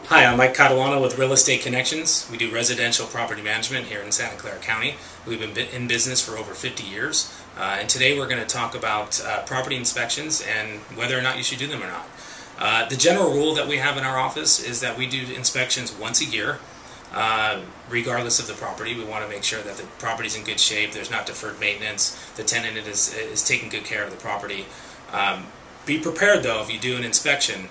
Hi, I'm Mike Catalano with Real Estate Connections. We do residential property management here in Santa Clara County. We've been in business for over 50 years. And today we're going to talk about property inspections and whether or not you should do them or not. The general rule that we have in our office is that we do inspections once a year, regardless of the property. We want to make sure that the property is in good shape, there's not deferred maintenance, the tenant is taking good care of the property. Be prepared though, if you do an inspection,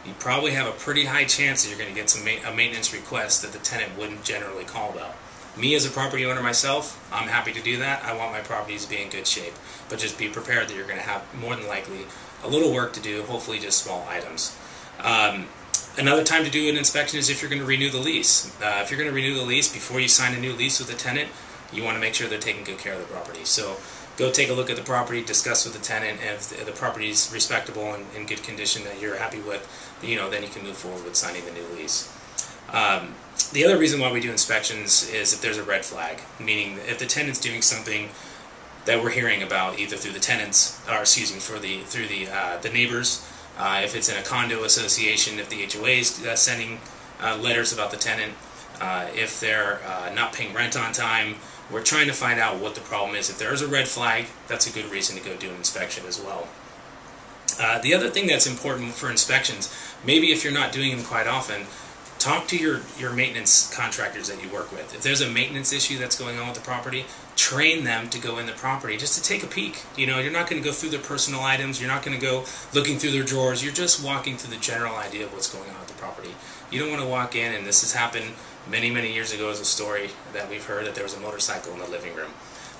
you probably have a pretty high chance that you're going to get a maintenance request that the tenant wouldn't generally call about. Me as a property owner myself, I'm happy to do that. I want my properties to be in good shape. But just be prepared that you're going to have more than likely a little work to do, hopefully just small items. Another time to do an inspection is if you're going to renew the lease. If you're going to renew the lease before you sign a new lease with the tenant, you want to make sure they're taking good care of the property. So go take a look at the property, discuss with the tenant, and if the property is respectable and in good condition that you're happy with, then you can move forward with signing the new lease. The other reason why we do inspections is if there's a red flag, meaning if the tenant's doing something that we're hearing about either through the tenants, or excuse me, through the neighbors, if it's in a condo association, if the HOA is sending letters about the tenant, if they're not paying rent on time. We're trying to find out what the problem is. If there is a red flag, that's a good reason to go do an inspection as well. The other thing that's important for inspections, maybe if you're not doing them quite often, talk to your maintenance contractors that you work with. If there's a maintenance issue that's going on with the property, train them to go in the property just to take a peek. You're not going to go through their personal items, you're not going to go looking through their drawers, you're just walking through the general idea of what's going on with the property. You don't want to walk in, and this has happened many years ago, as a story that we've heard, that there was a motorcycle in the living room.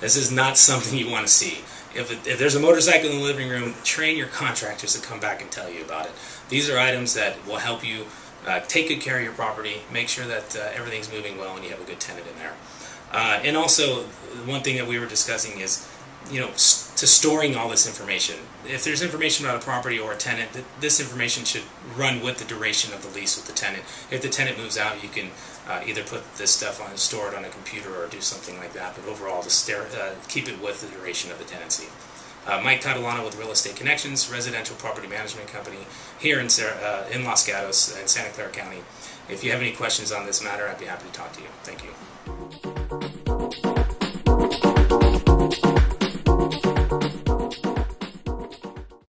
This is not something you want to see. If there's a motorcycle in the living room, train your contractors to come back and tell you about it. These are items that will help you take good care of your property, make sure that everything's moving well and you have a good tenant in there. And also, one thing that we were discussing is, to storing all this information. If there's information about a property or a tenant, this information should run with the duration of the lease with the tenant. If the tenant moves out, you can either put this stuff store it on a computer or do something like that, but overall just keep it with the duration of the tenancy. Mike Catalano with Real Estate Connections, residential property management company here in Los Gatos in Santa Clara County. If you have any questions on this matter, I'd be happy to talk to you. Thank you.